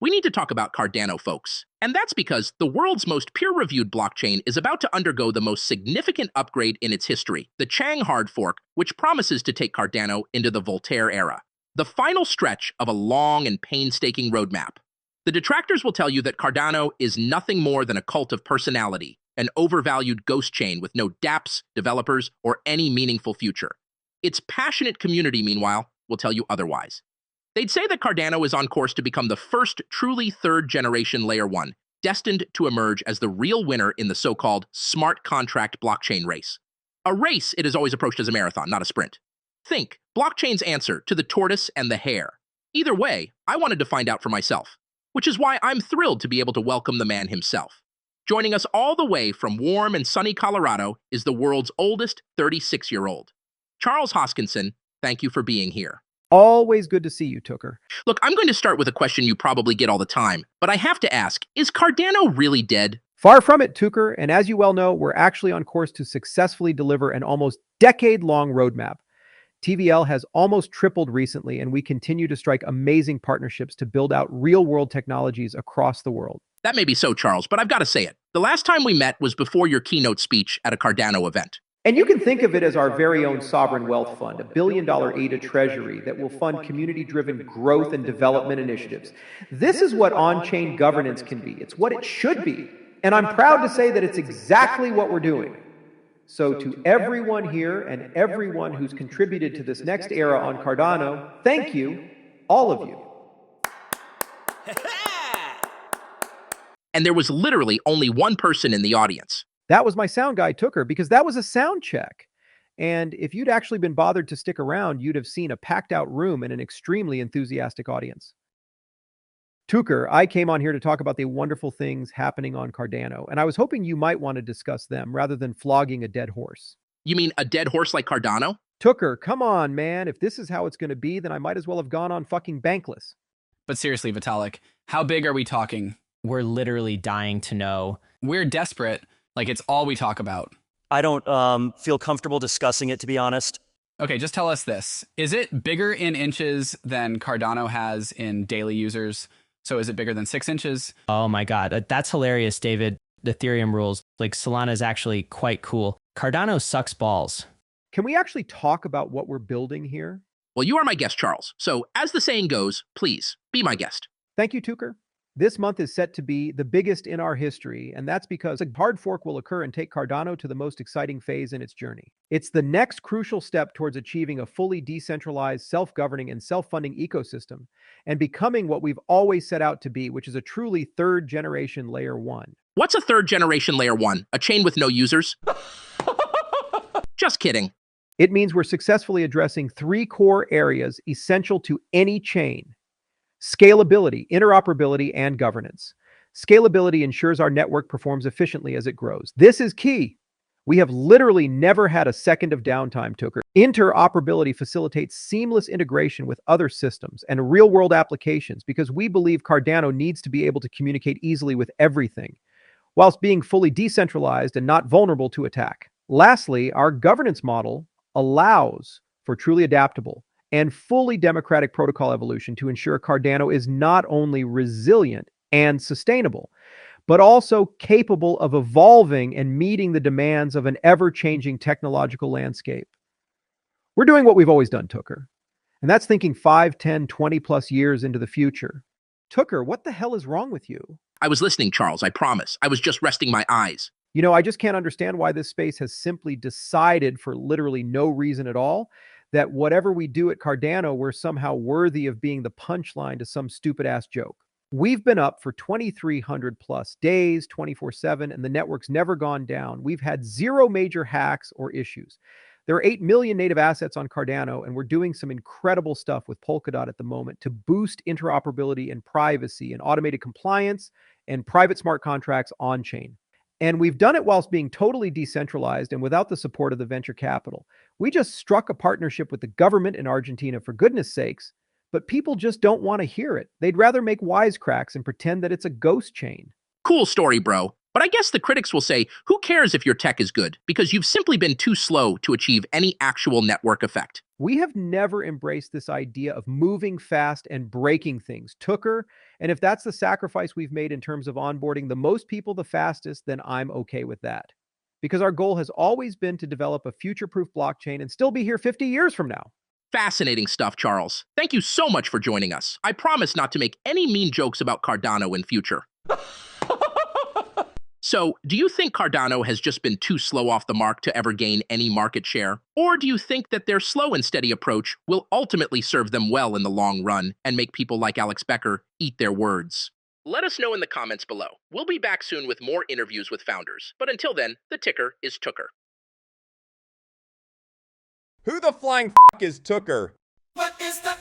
we need to talk about Cardano, folks. And that's because the world's most peer-reviewed blockchain is about to undergo the most significant upgrade in its history, the Chang hard fork, which promises to take Cardano into the Voltaire era, the final stretch of a long and painstaking roadmap. The detractors will tell you that Cardano is nothing more than a cult of personality, an overvalued ghost chain with no dApps, developers, or any meaningful future. Its passionate community, meanwhile, will tell you otherwise. They'd say that Cardano is on course to become the first truly third-generation Layer 1, destined to emerge as the real winner in the so-called smart contract blockchain race. A race it is always approached as a marathon, not a sprint. Think, blockchain's answer to the tortoise and the hare. Either way, I wanted to find out for myself, which is why I'm thrilled to be able to welcome the man himself. Joining us all the way from warm and sunny Colorado is the world's oldest 36-year-old. Charles Hoskinson, thank you for being here. Always good to see you, 𝗬𝗥. Look, I'm going to start with a question you probably get all the time, but I have to ask, is Cardano really dead? Far from it, 𝗬𝗥, and as you well know, we're actually on course to successfully deliver an almost decade-long roadmap. TVL has almost tripled recently, and we continue to strike amazing partnerships to build out real-world technologies across the world. That may be so, Charles, but I've got to say it. The last time we met was before your keynote speech at a Cardano event. And you can think of it as our very own sovereign wealth fund, a $1 billion ADA treasury that will fund community-driven growth and development initiatives. This is what on-chain governance can be. It's what it should be. And I'm proud to say that it's exactly what we're doing. So to everyone here and everyone who's contributed to this next era on Cardano, thank you, all of you. And there was literally only one person in the audience. That was my sound guy, 𝗬𝗥, because that was a sound check. And if you'd actually been bothered to stick around, you'd have seen a packed out room and an extremely enthusiastic audience. 𝗬𝗥, I came on here to talk about the wonderful things happening on Cardano, and I was hoping you might want to discuss them rather than flogging a dead horse. You mean a dead horse like Cardano? 𝗬𝗥, come on, man. If this is how it's going to be, then I might as well have gone on fucking Bankless. But seriously, Vitalik, how big are we talking? We're literally dying to know. We're desperate. Like, it's all we talk about. I don't feel comfortable discussing it, to be honest. Okay, just tell us this. Is it bigger in inches than Cardano has in daily users? So is it bigger than 6 inches? Oh my God, that's hilarious, David. The Ethereum rules, like Solana is actually quite cool. Cardano sucks balls. Can we actually talk about what we're building here? Well, you are my guest, Charles. So as the saying goes, please be my guest. Thank you, 𝗬𝗥. This month is set to be the biggest in our history, and that's because a hard fork will occur and take Cardano to the most exciting phase in its journey. It's the next crucial step towards achieving a fully decentralized, self-governing, and self-funding ecosystem, and becoming what we've always set out to be, which is a truly third-generation Layer 1. What's a third-generation Layer 1? A chain with no users? Just kidding. It means we're successfully addressing 3 core areas essential to any chain: scalability, interoperability, and governance. Scalability ensures our network performs efficiently as it grows. This is key. We have literally never had a second of downtime, 𝗬𝗥. Interoperability facilitates seamless integration with other systems and real-world applications because we believe Cardano needs to be able to communicate easily with everything, whilst being fully decentralized and not vulnerable to attack. Lastly, our governance model allows for truly adaptable and fully democratic protocol evolution to ensure Cardano is not only resilient and sustainable, but also capable of evolving and meeting the demands of an ever-changing technological landscape. We're doing what we've always done, 𝗬𝗥, and that's thinking 5, 10, 20 plus years into the future. 𝗬𝗥, what the hell is wrong with you? I was listening, Charles, I promise. I was just resting my eyes. You know, I just can't understand why this space has simply decided for literally no reason at all that whatever we do at Cardano, we're somehow worthy of being the punchline to some stupid-ass joke. We've been up for 2,300 plus days, 24/7, and the network's never gone down. We've had 0 major hacks or issues. There are 8 million native assets on Cardano, and we're doing some incredible stuff with Polkadot at the moment to boost interoperability and privacy and automated compliance and private smart contracts on-chain. And we've done it whilst being totally decentralized and without the support of the venture capital. We just struck a partnership with the government in Argentina, for goodness sakes, but people just don't want to hear it. They'd rather make wisecracks and pretend that it's a ghost chain. Cool story, bro. But I guess the critics will say, who cares if your tech is good? Because you've simply been too slow to achieve any actual network effect. We have never embraced this idea of moving fast and breaking things. 𝗘𝗥𝗓, and if that's the sacrifice we've made in terms of onboarding the most people the fastest, then I'm okay with that. Because our goal has always been to develop a future-proof blockchain and still be here 50 years from now. Fascinating stuff, Charles. Thank you so much for joining us. I promise not to make any mean jokes about Cardano in future. So, do you think Cardano has just been too slow off the mark to ever gain any market share? Or do you think that their slow and steady approach will ultimately serve them well in the long run and make people like Alex Becker eat their words? Let us know in the comments below. We'll be back soon with more interviews with founders. But until then, the ticker is 𝗘𝗥𝗓. Who the flying is 𝗘𝗥𝗓𝗏? What is the